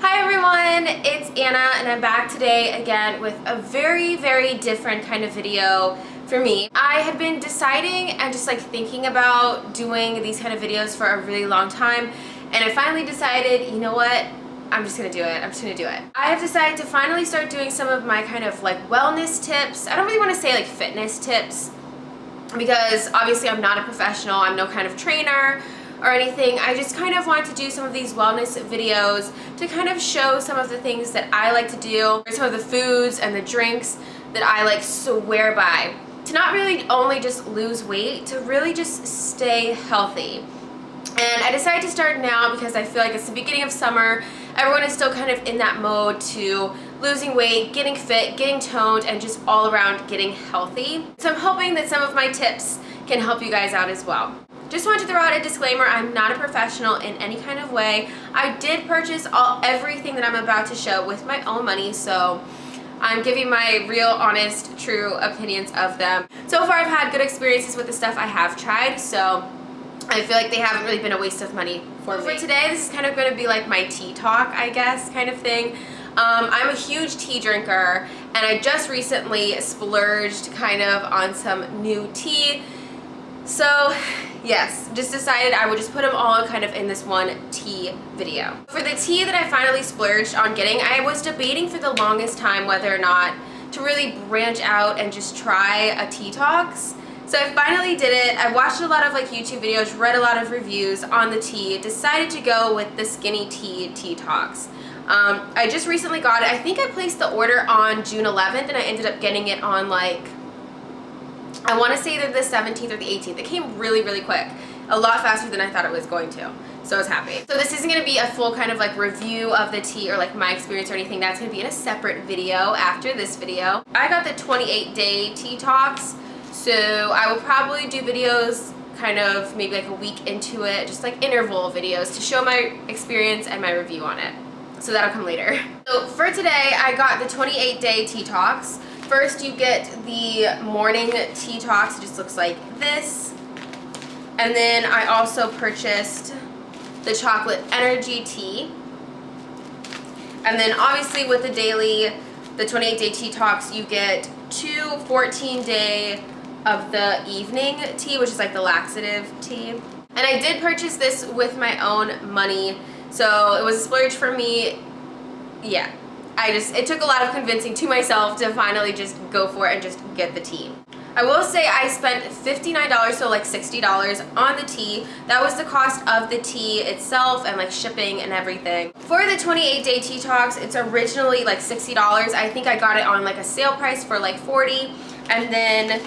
Hi everyone, it's Anna and I'm back today again with a very different kind of video for me. I had been deciding and just like thinking about doing these kind of videos for a really long time, and I finally decided, you know what, I'm just gonna do it. I have decided to finally start doing some of my kind of like wellness tips. I don't really want to say like fitness tips because obviously I'm not a professional, I'm no kind of trainer or anything. I just kind of wanted to do some of these wellness videos to kind of show some of the things that I like to do, or some of the foods and the drinks that I like swear by. To not really only just lose weight, to really just stay healthy. And I decided to start now because I feel like it's the beginning of summer. Everyone is still kind of in that mode to losing weight, getting fit, getting toned, and just all around getting healthy. So I'm hoping that some of my tips can help you guys out as well. Just wanted to throw out a disclaimer, I'm not a professional in any kind of way. I did purchase everything that I'm about to show with my own money, so I'm giving my real, honest, true opinions of them. So far I've had good experiences with the stuff I have tried, so I feel like they haven't really been a waste of money for me. For today, this is kind of going to be like my tea talk, I guess, kind of thing. I'm a huge tea drinker, and I just recently splurged kind of on some new tea. So yes, just decided I would just put them all kind of in this one tea video. For the tea that I finally splurged on getting, I was debating for the longest time whether or not to really branch out and just try a Teatox. So I finally did it. I watched a lot of like YouTube videos, read a lot of reviews on the tea, decided to go with the Skinny Teatox. I just recently got it. I think I placed the order on June 11th and I ended up getting it on like, I want to say either the 17th or the 18th. It came really quick. A lot faster than I thought it was going to. So I was happy. So this isn't going to be a full kind of like review of the tea or like my experience or anything. That's going to be in a separate video after this video. I got the 28-day Teatox. So I will probably do videos kind of maybe like a week into it. Just like interval videos to show my experience and my review on it. So that'll come later. So for today, I got the 28-day Teatox. First, you get the morning Teatox. It just looks like this. And then I also purchased the chocolate energy tea. And then obviously with the daily, the 28-day Teatox, you get 2 14-day of the evening tea, which is like the laxative tea. And I did purchase this with my own money. So it was a splurge for me. Yeah. It took a lot of convincing to myself to finally just go for it and just get the tea. I will say I spent $59, so like $60 on the tea. That was the cost of the tea itself and like shipping and everything. For the 28-day Teatox, it's originally like $60. I think I got it on like a sale price for like $40. And then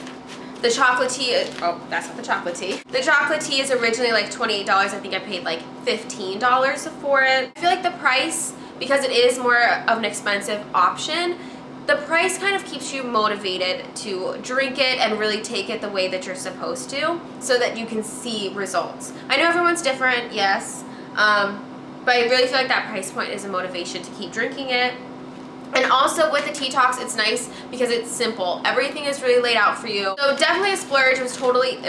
the chocolate tea, oh, that's not the chocolate tea. The chocolate tea is originally like $28. I think I paid like $15 for it. I feel like the price, because it is more of an expensive option, the price kind of keeps you motivated to drink it and really take it the way that you're supposed to so that you can see results. I know everyone's different, yes, but I really feel like that price point is a motivation to keep drinking it. And also with the Teatox, it's nice because it's simple. Everything is really laid out for you. So definitely a splurge. It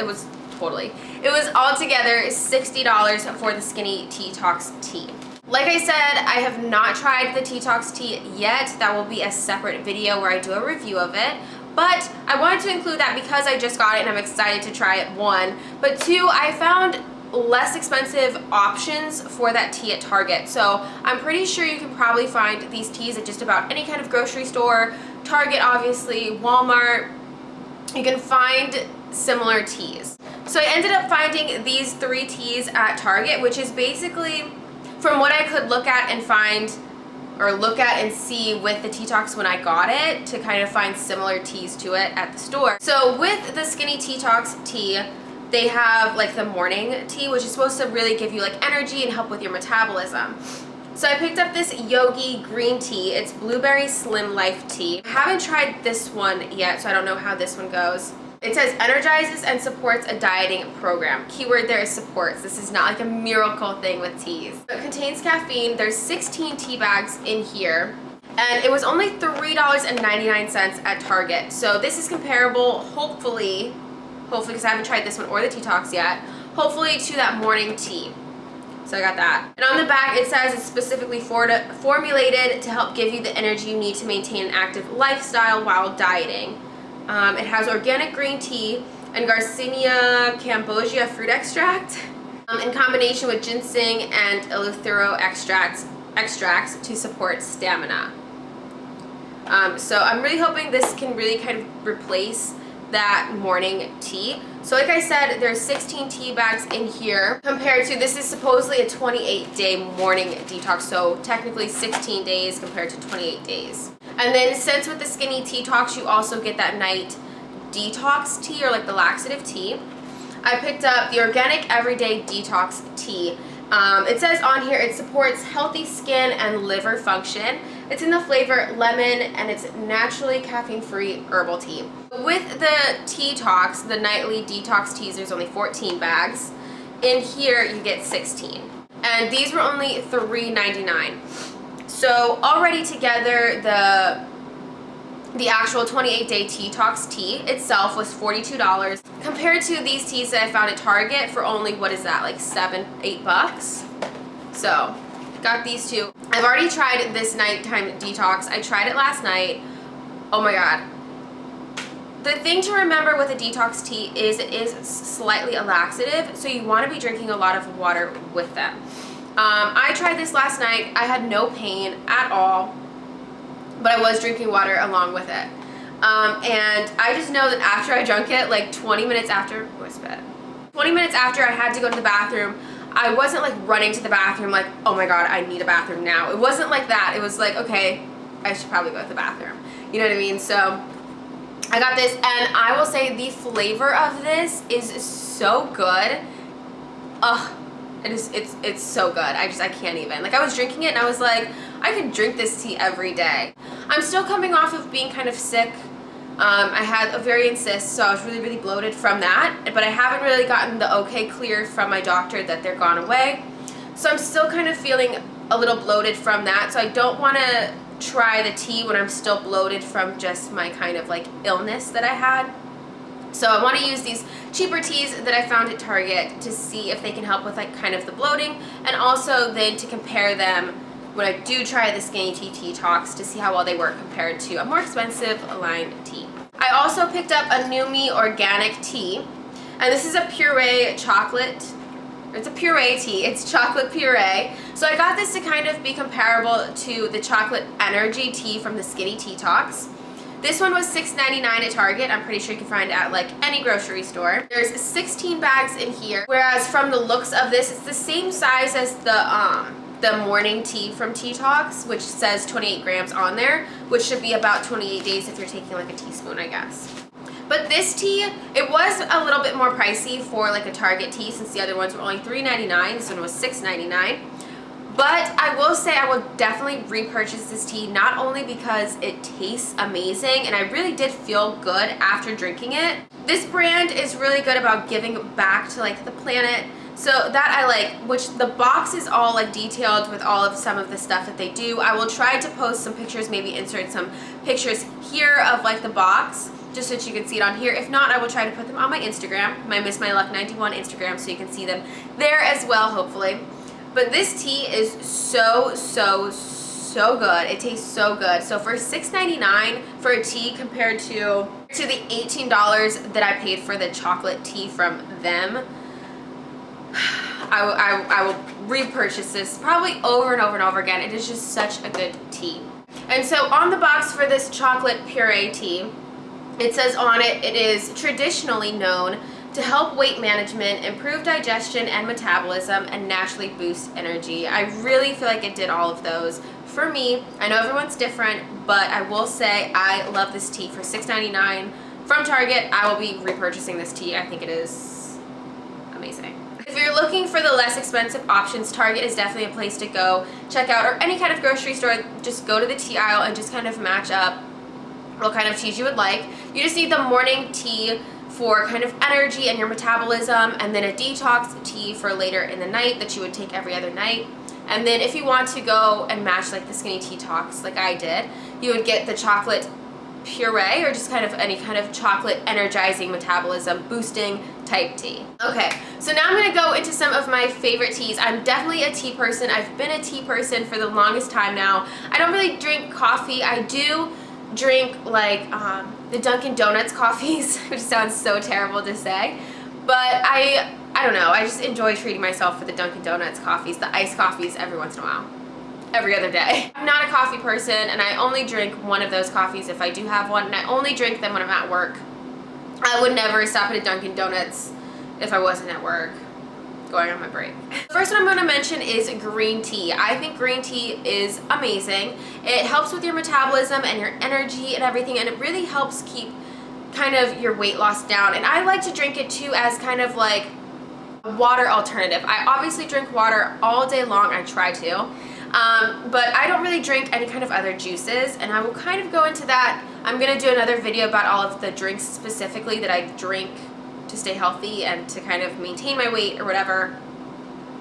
was altogether $60 for the Skinny Teatox tea. Like I said, I have not tried the Teatox tea yet. That will be a separate video where I do a review of it. But I wanted to include that because I just got it and I'm excited to try it, one. But two, I found less expensive options for that tea at Target. So I'm pretty sure you can probably find these teas at just about any kind of grocery store. Target, obviously, Walmart. You can find similar teas. So I ended up finding these 3 teas at Target, which is basically, from what I could look at and find, or look at and see with the Teatox when I got it, to kind of find similar teas to it at the store. So with the Skinny Teatox tea, they have like the morning tea, which is supposed to really give you like energy and help with your metabolism. So I picked up this Yogi green tea. It's blueberry slim life tea. I haven't tried this one yet, so I don't know how this one goes. It says energizes and supports a dieting program. Keyword there is supports. This is not like a miracle thing with teas. It contains caffeine. There's 16 tea bags in here. And it was only $3.99 at Target. So this is comparable, hopefully, because I haven't tried this one or the Teatox yet, hopefully to that morning tea. So I got that. And on the back it says it's specifically formulated to help give you the energy you need to maintain an active lifestyle while dieting. It has organic green tea and Garcinia cambogia fruit extract in combination with ginseng and eleuthero extracts to support stamina. So I'm really hoping this can really kind of replace that morning tea. So like I said, there's 16 tea bags in here compared to, this is supposedly a 28-day morning detox, so technically 16 days compared to 28 days. And then since with the Skinny Teatox you also get that night detox tea, or like the laxative tea, I picked up the organic everyday detox tea. It says on here it supports healthy skin and liver function. It's in the flavor lemon and it's naturally caffeine-free herbal tea. With the Teatox, the nightly detox teas, there's only 14 bags. In here you get 16. And these were only $3.99. So already together the actual 28-day Teatox tea itself was $42 compared to these teas that I found at Target for only, what is that, like $7-8? So got these two. I've already tried this nighttime detox. I tried it last night. Oh my god. The thing to remember with a detox tea is it is slightly a laxative, so you want to be drinking a lot of water with them. I tried this last night. I had no pain at all, but I was drinking water along with it. And I just know that after I drank it, like 20 minutes after, 20 minutes after I had to go to the bathroom, I wasn't like running to the bathroom like, oh my god, I need a bathroom now. It wasn't like that. It was like, okay, I should probably go to the bathroom. You know what I mean? So I got this, and I will say the flavor of this is so good. Ugh, it's so good. I can't even. Like, I was drinking it and I was like, I could drink this tea every day. I'm still coming off of being kind of sick. I had ovarian cysts, so I was really bloated from that, but I haven't really gotten the okay clear from my doctor that they're gone away. So I'm still kind of feeling a little bloated from that, so I don't want to try the tea when I'm still bloated from just my kind of like illness that I had. So I want to use these cheaper teas that I found at Target to see if they can help with like kind of the bloating, and also then to compare them when I do try the Skinny Teatox to see how well they work compared to a more expensive line tea. I also picked up a Numi organic tea, and this is a puree chocolate. It's a puree tea. It's chocolate puree. So I got this to kind of be comparable to the chocolate energy tea from the Skinny Teatox. This one was $6.99 at Target. I'm pretty sure you can find it at like any grocery store. There's 16 bags in here, whereas from the looks of this, it's the same size as the morning tea from Teatox, which says 28 grams on there, which should be about 28 days if you're taking like a teaspoon, I guess. But this tea, it was a little bit more pricey for like a Target tea, since the other ones were only $3.99. This one was $6.99. But I will say I will definitely repurchase this tea, not only because it tastes amazing and I really did feel good after drinking it. This brand is really good about giving back to like the planet. So that I like, which the box is all like detailed with all of some of the stuff that they do. I will try to post some pictures, maybe insert some pictures here of like the box, just so that you can see it on here. If not, I will try to put them on my Instagram, my Miss My Luck 91 Instagram, so you can see them there as well, hopefully. But this tea is so good. It tastes so good. So for $6.99 for a tea compared to the $18 that I paid for the chocolate tea from them, I will repurchase this probably over and over again. It is just such a good tea. And so on the box for this chocolate puree tea, it says on it, it is traditionally known to help weight management, improve digestion and metabolism, and naturally boost energy. I really feel like it did all of those for me. I know everyone's different, but I will say I love this tea. For $6.99 from Target, I will be repurchasing this tea. I think it is amazing. If you're looking for the less expensive options, Target is definitely a place to go check out, or any kind of grocery store. Just go to the tea aisle and just kind of match up what kind of teas you would like. You just need the morning tea for kind of energy and your metabolism, and then a detox tea for later in the night that you would take every other night. And then if you want to go and match like the Skinny Teatox like I did, you would get the chocolate Pu-erh, or just kind of any kind of chocolate energizing, metabolism boosting type tea. Okay, so now I'm gonna go into some of my favorite teas. I'm definitely a tea person. I've been a tea person for the longest time now. I don't really drink coffee. I do drink like the Dunkin' Donuts coffees, which sounds so terrible to say, but I don't know, I just enjoy treating myself with the Dunkin' Donuts coffees, the iced coffees every once in a while. Every other day. I'm not a coffee person, and I only drink one of those coffees if I do have one, and I only drink them when I'm at work. I would never stop at a Dunkin' Donuts if I wasn't at work going on my break. The first one I'm going to mention is green tea. I think green tea is amazing. It helps with your metabolism and your energy and everything, and it really helps keep kind of your weight loss down. And I like to drink it too as kind of like a water alternative. I obviously drink water all day long. I try to. But I don't really drink any kind of other juices, and I will kind of go into that. I'm going to do another video about all of the drinks specifically that I drink to stay healthy and to kind of maintain my weight or whatever.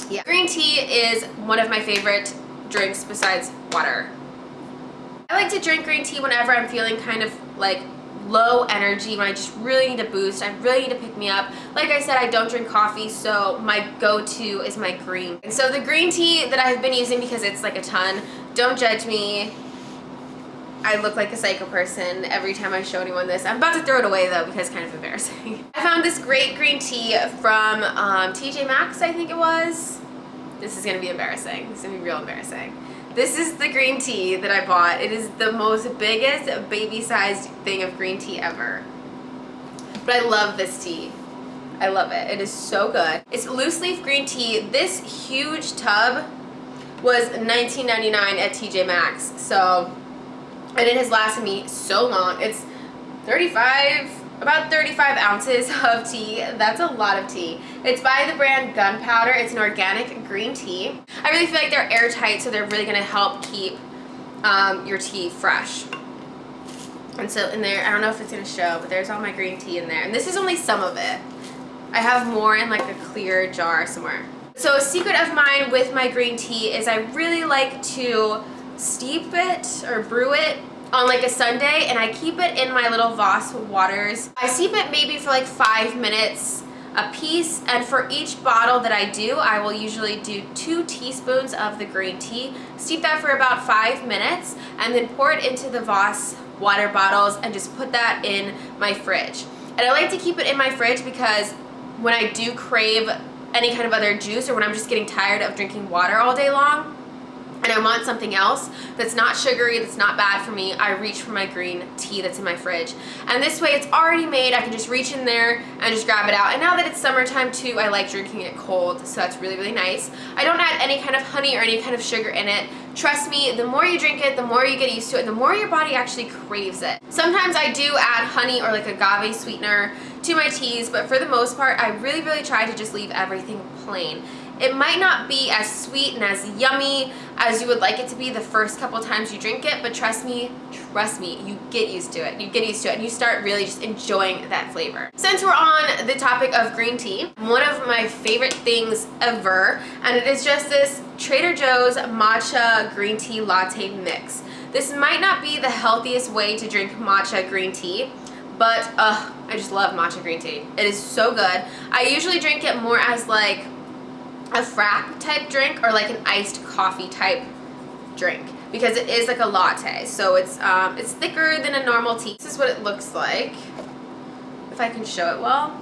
Yeah. Green tea is one of my favorite drinks besides water. I like to drink green tea whenever I'm feeling kind of like low energy, when I just really need a boost, I really need to pick me up. Like I said, I don't drink coffee, so my go-to is my green. And so the green tea that I've been using, because it's like a ton, don't judge me, I look like a psycho person every time I show anyone this. I'm about to throw it away though, because it's kind of embarrassing. I found this great green tea from TJ Maxx, I think it was. This is gonna be embarrassing. This is gonna be real embarrassing. This is the green tea that I bought. It is the most biggest baby-sized thing of green tea ever. But I love this tea. I love it. It is so good. It's loose leaf green tea. This huge tub was $19.99 at TJ Maxx. So, and it has lasted me so long. It's about 35 ounces of tea. That's a lot of tea. It's by the brand Gunpowder. It's an organic green tea. I really feel like they're airtight, so they're really gonna help keep your tea fresh. And so in there, I don't know if it's gonna show, but there's all my green tea in there. And this is only some of it. I have more in like a clear jar somewhere. So a secret of mine with my green tea is I really like to steep it or brew it on like a Sunday, and I keep it in my little Voss waters. I steep it maybe for like 5 minutes a piece, and for each bottle that I do, I will usually do 2 teaspoons of the green tea, steep that for about 5 minutes, and then pour it into the Voss water bottles and just put that in my fridge. And I like to keep it in my fridge because when I do crave any kind of other juice, or when I'm just getting tired of drinking water all day long, and I want something else that's not sugary, that's not bad for me, I reach for my green tea that's in my fridge. And this way it's already made, I can just reach in there and just grab it out. And now that it's summertime too, I like drinking it cold, so that's really, really nice. I don't add any kind of honey or any kind of sugar in it. Trust me, the more you drink it, the more you get used to it, the more your body actually craves it. Sometimes I do add honey or like agave sweetener to my teas, but for the most part, I really, really try to just leave everything plain. It might not be as sweet and as yummy as you would like it to be the first couple times you drink it, but trust me, you get used to it. You get used to it and you start really just enjoying that flavor. Since we're on the topic of green tea, one of my favorite things ever, and it is just this Trader Joe's matcha green tea latte mix. This might not be the healthiest way to drink matcha green tea, but I just love matcha green tea. It is so good. I usually drink it more as like a frap type drink or like an iced coffee type drink, because it is like a latte, so it's thicker than a normal tea. This is what it looks like, if I can show it well.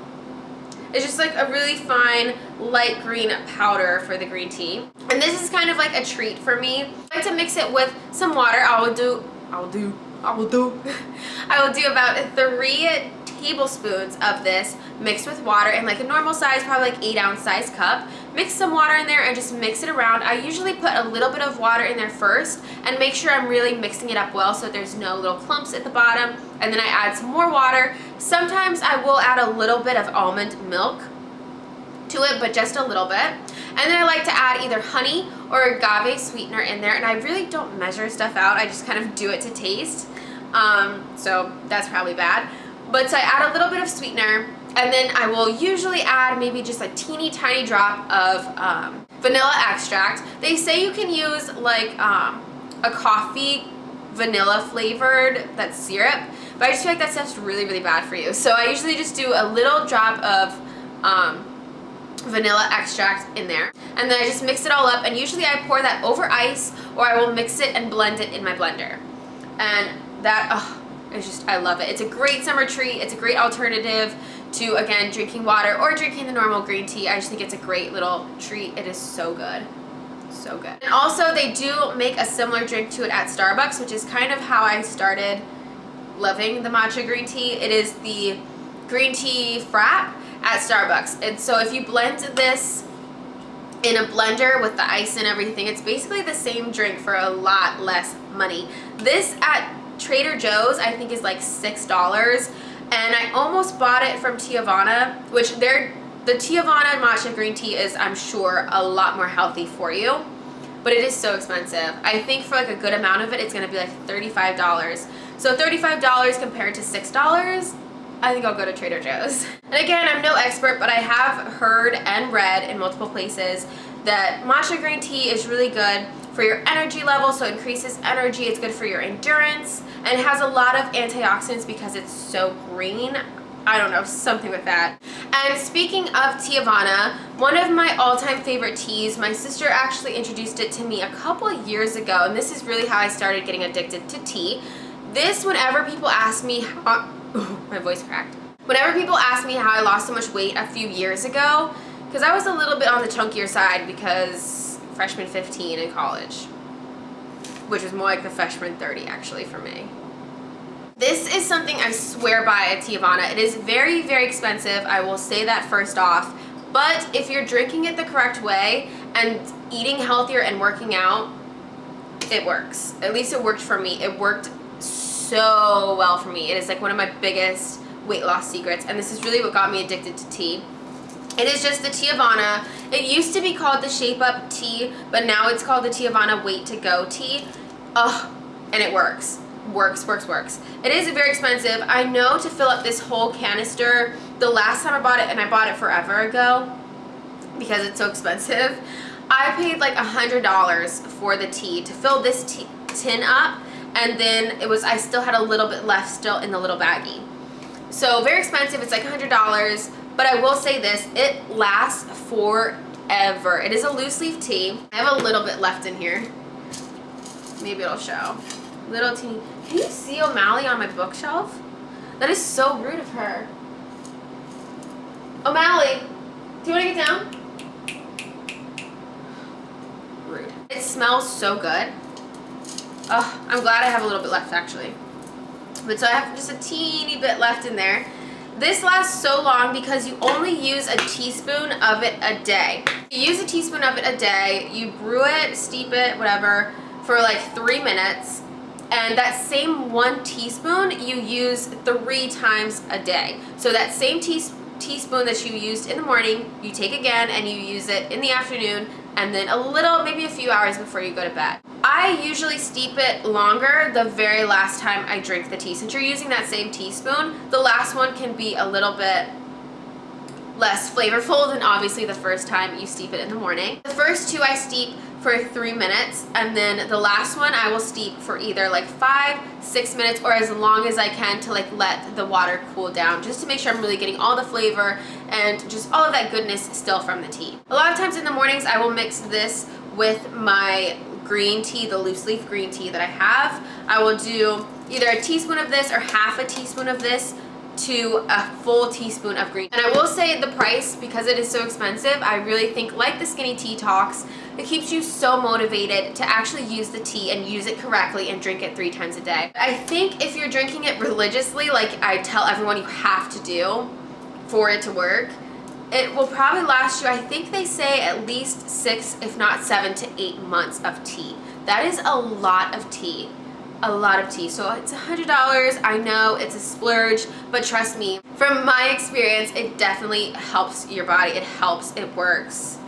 It's just like a really fine light green powder for the green tea, and this is kind of like a treat for me. I like to mix it with some water. I will do about 3 tablespoons of this mixed with water in like a normal size, probably like 8-ounce size cup. Mix some water in there and just mix it around. I usually put a little bit of water in there first and make sure I'm really mixing it up well so there's no little clumps at the bottom, and then I add some more water. Sometimes I will add a little bit of almond milk to it, but just a little bit. And then I like to add either honey or agave sweetener in there, and I really don't measure stuff out. I just kind of do it to taste. So that's probably bad. But so I add a little bit of sweetener, and then I will usually add maybe just a teeny tiny drop of vanilla extract. They say you can use like a coffee vanilla flavored, that's syrup, but I just feel like that stuff's really, really bad for you. So I usually just do a little drop of vanilla extract in there, and then I just mix it all up, and usually I pour that over ice, or I will mix it and blend it in my blender. And that, oh, it's just, I love it. It's a great summer treat. It's a great alternative to, again, drinking water or drinking the normal green tea. I just think it's a great little treat. It is so good. So good. And also, they do make a similar drink to it at Starbucks, which is kind of how I started loving the matcha green tea. It is the green tea frap at Starbucks. And so if you blend this in a blender with the ice and everything, it's basically the same drink for a lot less money. This at Trader Joe's I think is like $6, and I almost bought it from Teavana, which the Teavana matcha green tea is, I'm sure, a lot more healthy for you, but it is so expensive. I think for like a good amount of it, it's gonna be like $35. So $35 compared to $6, I think I'll go to Trader Joe's. And again, I'm no expert, but I have heard and read in multiple places that matcha green tea is really good for your energy level, so it increases energy. It's good for your endurance, and it has a lot of antioxidants because it's so green. I don't know, something with that. And speaking of Teavana, one of my all-time favorite teas, my sister actually introduced it to me a couple of years ago, and this is really how I started getting addicted to tea. This, whenever people ask me how, my voice cracked. Whenever people ask me how I lost so much weight a few years ago, because I was a little bit on the chunkier side because freshman 15 in college, which was more like the freshman 30 actually for me. This is something I swear by at Teavana. It is very, very expensive. I will say that first off. But if you're drinking it the correct way and eating healthier and working out, it works. At least it worked for me. It worked so well for me. It is like one of my biggest weight loss secrets, and this is really what got me addicted to tea. It is just the Teavana. It used to be called the Shape Up tea, but now it's called the Teavana Weight To Go tea. Ugh, and it works. Works. It is very expensive. I know to fill up this whole canister, the last time I bought it, and I bought it forever ago because it's so expensive, I paid like $100 for the tea to fill this tin up, and then I still had a little bit left still in the little baggie. So very expensive. It's like $100, but I will say this, it lasts forever. It is a loose leaf tea. I have a little bit left in here. Maybe it'll show. Little teeny. Can you see O'Malley on my bookshelf? That is so rude of her. O'Malley, do you want to get down? Rude. It smells so good. Oh, I'm glad I have a little bit left actually. But so I have just a teeny bit left in there. This lasts so long because you only use a teaspoon of it a day. You use a teaspoon of it a day, you brew it, steep it, whatever, for like 3 minutes. And that same 1 teaspoon you use 3 times a day. So that same teaspoon that you used in the morning, you take again and you use it in the afternoon, and then a little, maybe a few hours before you go to bed. I usually steep it longer the very last time I drink the tea. Since you're using that same teaspoon, the last one can be a little bit less flavorful than obviously the first time you steep it in the morning. The first 2 I steep for 3 minutes, and then the last one I will steep for either like 5-6 minutes or as long as I can to like let the water cool down, just to make sure I'm really getting all the flavor and just all of that goodness still from the tea. A lot of times in the mornings I will mix this with my green tea, the loose leaf green tea that I have. I will do either a teaspoon of this or half a teaspoon of this to a full teaspoon of green. And I will say the price, because it is so expensive, I really think, like the Skinny Teatox, it keeps you so motivated to actually use the tea and use it correctly and drink it 3 times a day. I think if you're drinking it religiously, like I tell everyone you have to do for it to work, it will probably last you, I think they say, at least 6, if not 7 to 8 months of tea. That is a lot of tea. A lot of tea. So it's $100. I know it's a splurge, but trust me, from my experience, it definitely helps your body. It helps. It works.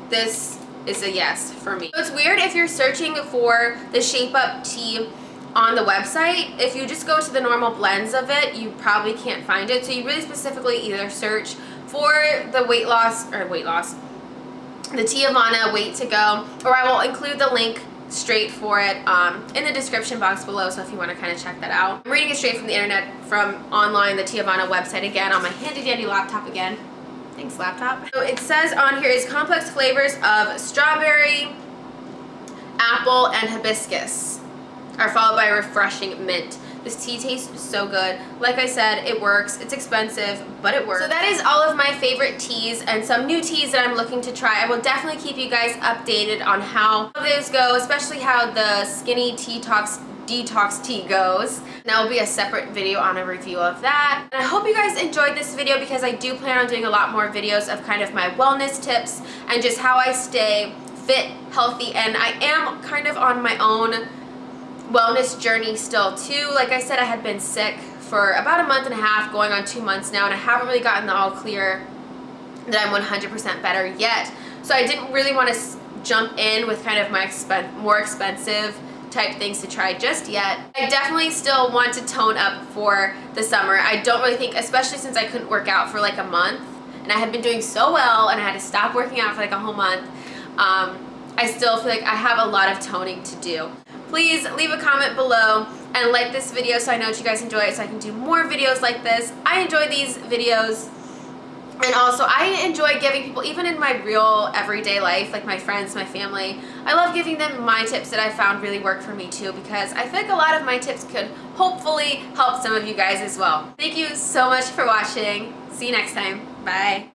This is a yes for me. So it's weird if you're searching for the Shape Up tea on the website. If you just go to the normal blends of it, you probably can't find it. So you really specifically either search for the the Teavana Weight To Go, or I will include the link straight for it in the description box below, so if you want to kind of check that out. I'm reading it straight from the internet, from online, the Teavana website again, on my handy dandy laptop again. Thanks, laptop. So it says on here is complex flavors of strawberry, apple, and hibiscus are followed by refreshing mint. This tea tastes so good. Like I said, it works. It's expensive, but it works. So that is all of my favorite teas and some new teas that I'm looking to try. I will definitely keep you guys updated on how those go, especially how the Skinny Teatox Detox tea goes. That will be a separate video on a review of that. And I hope you guys enjoyed this video, because I do plan on doing a lot more videos of kind of my wellness tips and just how I stay fit, healthy, and I am kind of on my own wellness journey still too. Like I said, I had been sick for about a month and a half, going on 2 months now, and I haven't really gotten the all clear that I'm 100% better yet. So I didn't really want to jump in with kind of my more expensive type things to try just yet. I definitely still want to tone up for the summer. I don't really think, especially since I couldn't work out for like a month, and I had been doing so well and I had to stop working out for like a whole month, I still feel like I have a lot of toning to do. Please leave a comment below and like this video so I know that you guys enjoy it, so I can do more videos like this. I enjoy these videos, and also I enjoy giving people, even in my real everyday life, like my friends, my family, I love giving them my tips that I found really work for me too, because I feel like a lot of my tips could hopefully help some of you guys as well. Thank you so much for watching. See you next time. Bye.